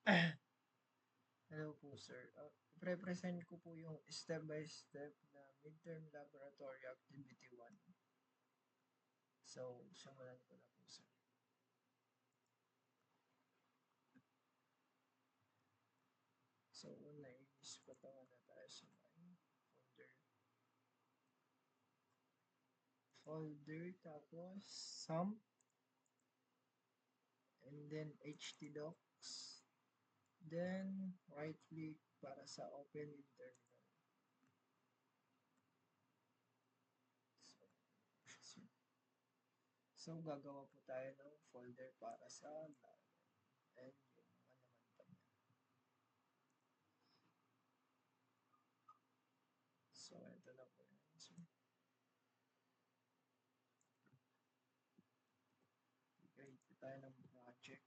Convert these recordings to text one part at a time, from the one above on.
Hello po, sir. Pre-present ko po yung step-by-step na midterm laboratory activity 1. So, simulan ko na po, sir. So, una is patungan na tayo sa may folder, tapos sum, and then htdocs, then right click para sa open in terminal. So, gagawa po tayo ng folder para sa lab and yung mga naman pa niya. So, ito na po yun. So, create tayo ng project.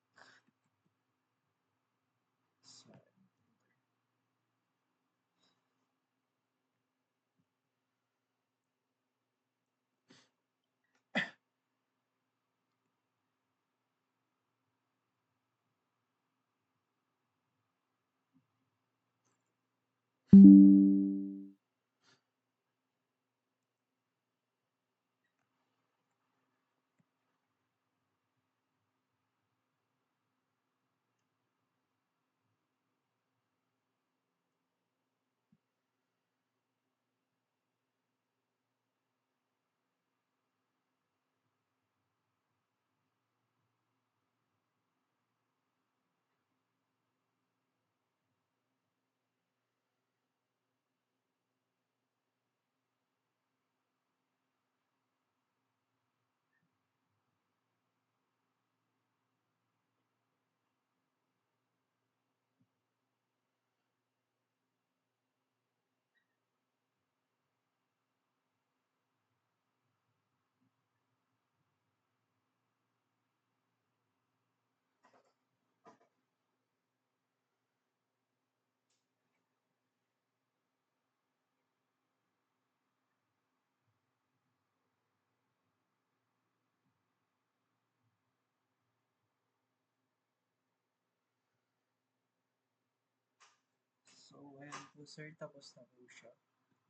So, ayan po sir, tapos na po siya.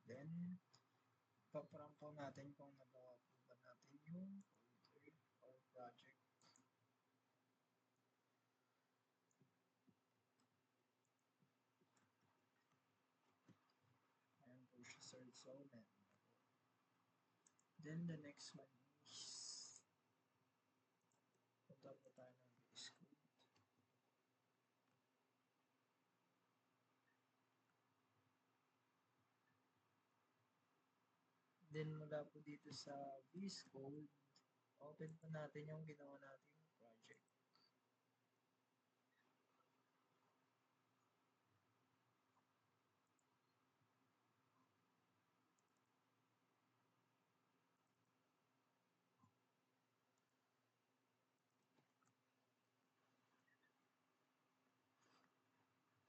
Then, paprang po natin kung nagawa po ba natin yung folder or project. Ayan po siya sir, so then the next one is punta po tayo ng VS Code. Then mula po dito sa VS Code, open po natin yung ginawa natin project.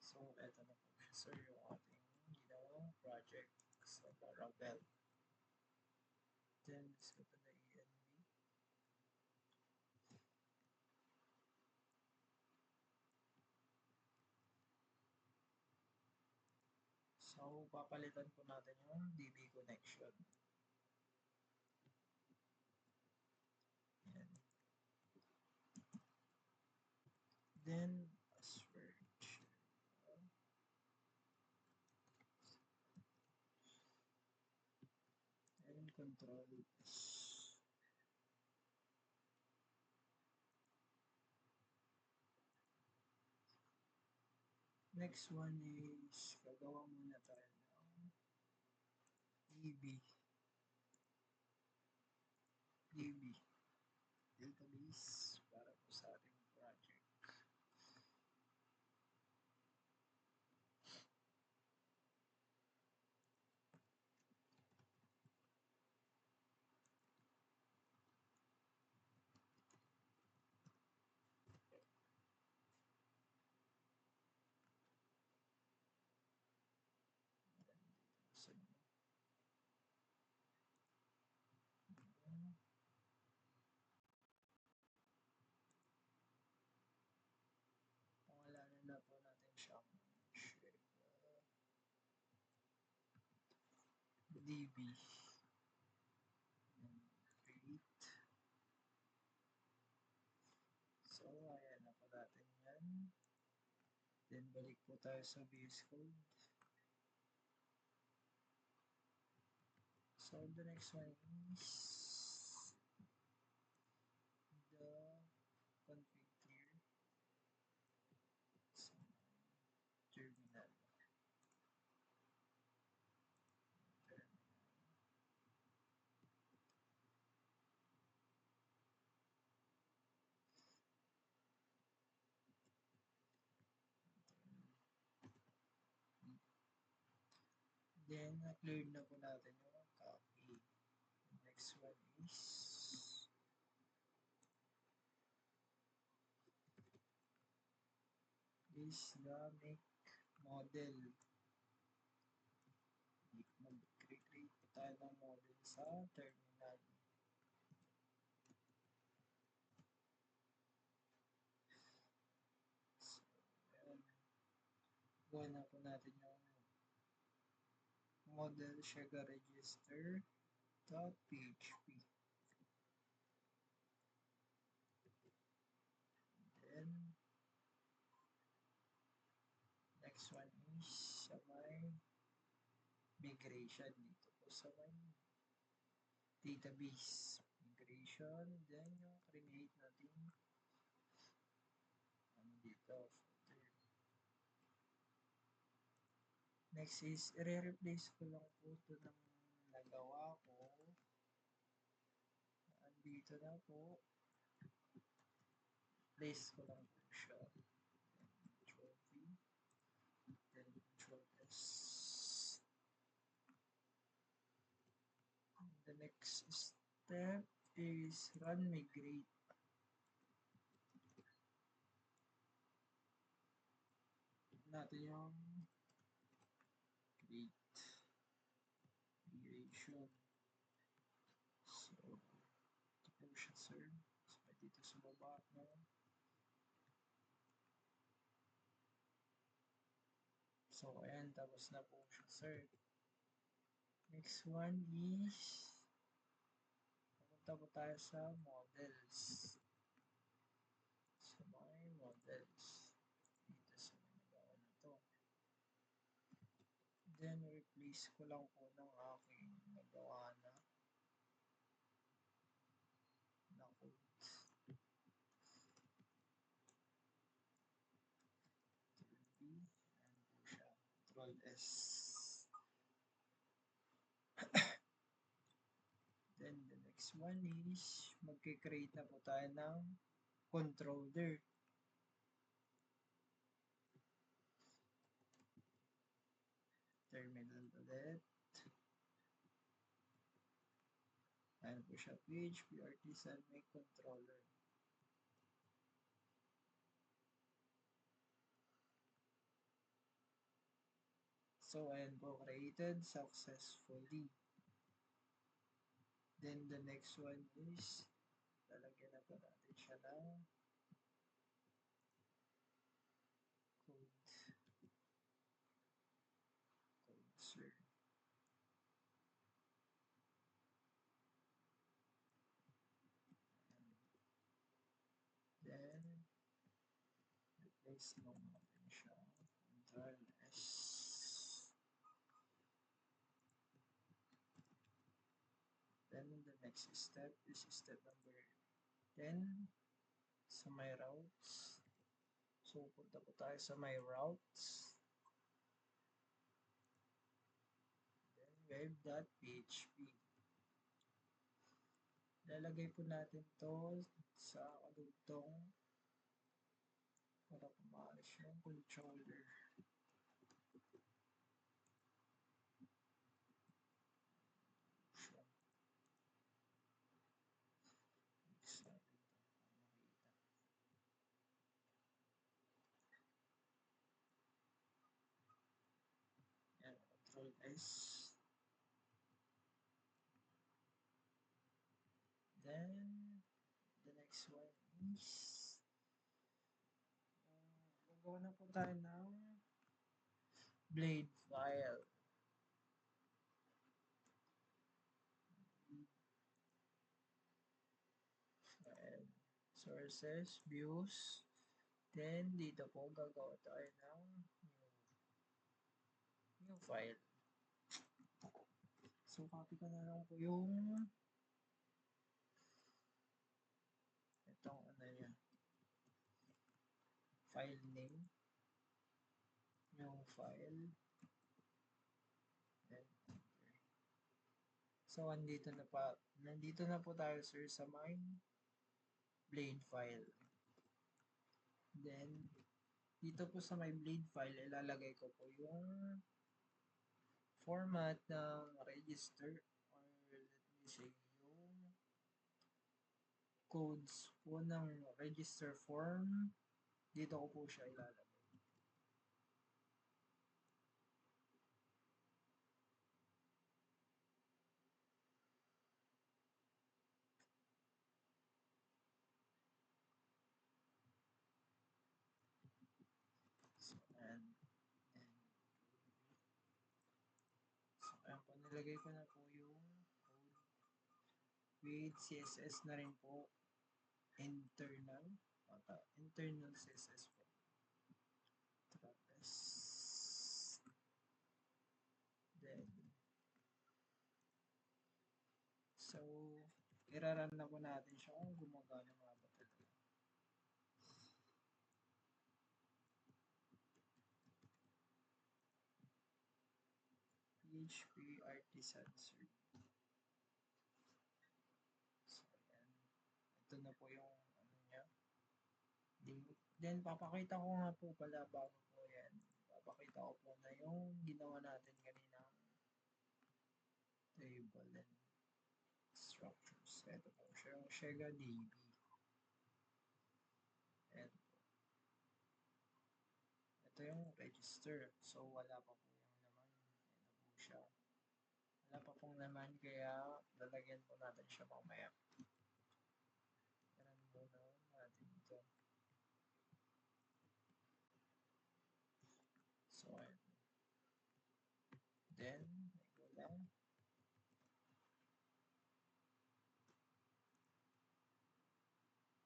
So, eto na po siya sir, yung ating ginawang project sa Laravel. Then, let's go to the ENV. So, papalitan po natin yung DB connection. Yan. Then, password. And control S. Next one is, gagawa muna tayo ng DB database para po sa ating project. So, DB. Create. So, ayan na po natin yan. Then, balik po tayo sa VS Code. So, the next one is the config clear. So, terminal. Then, na-clear na po natin yung copy. Next one is the make model. Mag-create tayo ng model sa terminal. So, ayan. Gawa na po natin yung model Sugar Register.php. Then, next one is sa may migration dito po sa may database migration. Then, yung create natin dito folder. Next is i-replace ko lang po ito ng nagawa ko. Andito na po. Place ko lang po siya. Control V. Then Control S. The next step is run migrate. Natin yung create migration. So, ito po siya, sir. So, dito sa baba, no? So, ayan, tapos na po siya, sir. Next one is pupunta po tayo sa models. So, my models. Dito sa nagawa na to. Then, replace ko lang po ng aking nagawa na code. Control S. Then the next one is magkikreate na po tayo ng controller. Terminal ulit. Ayan po siya, PHP Artisan Make Controller. So, ayan po, created successfully. Then, the next one is, lalagyan na po natin siya ng code. Code, sir. Then, replace lang natin siya. Control S. Then, the next step is step number 10 sa my routes. So, punta po tayo sa my routes. Then, web.php. Lalagay po natin to sa kadugtong para pumalis yung controller. Control S. Then, the next one is gagawa na po tayo ng blade file. sources, views, then dito po gagawa tayo ng new file. So, copy ko na lang po yung itong file name, new file, then so, nandito na po tayo, sir, sa my blade file. Then, dito po sa my blade file, ilalagay ko po yung format ng register, or let me say, yung codes po ng register form. Dito ko po siya ilalagay. So, ayan po, nilagay ko na po yung code with CSS na rin po. Internal CSS po. Tapos, then, so, iraran na po natin siya kung gumagana mga ba talaga. PHP artisan serve. So, ayan. Ito na po yung niya. Then, papakita ko nga po pala bago po yan. Papakita ko po na yung ginawa natin kanina table and structures. Ito po siya yung Shega DB. And ito yung register. So, wala pa po yung naman. Ito po siya. Wala pa pong naman, kaya lalagyan po natin siya mamaya. Ganun muna natin ito. So, then, ito lang.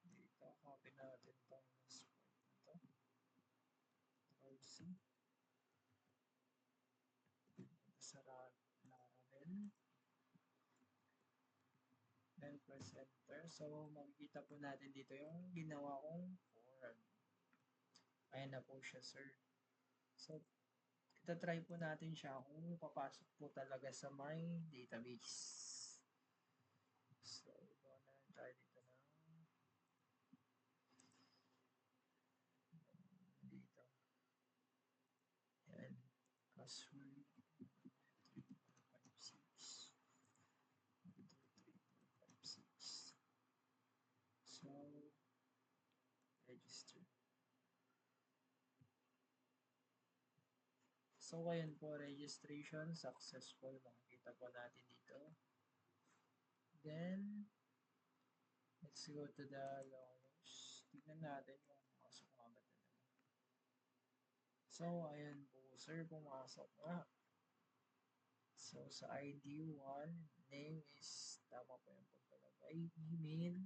Dito, copy natin itong spot na ito. Control-C. Sa Laravel. Then, press enter. So, makikita po natin dito yung ginawa kong form. Ayan na po siya, sir. So, try po natin siya kung papasok po talaga sa my database. So, gawa na tayo dito dito. Ayan. Password 356. So, register. So, ayan po, registration successful. Makikita po natin dito. Then, let's go to the logs. Tignan natin kung pumasok nga ba talaga. So, ayan po, sir, pumasok nga. So, sa ID1, name is, tama po yung pagkalagay, email,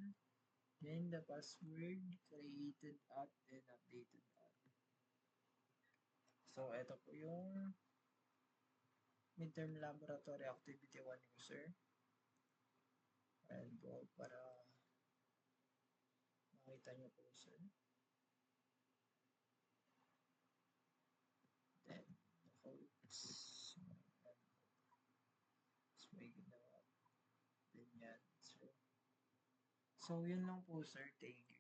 then the password, created at, then updated at. So, ito po yung midterm laboratory activity 1 ko, sir. Ayan po, para makita nyo po, sir. Then, the codes. So, may ginawa. Then yan, sir. So, yun lang po, sir. Thank you.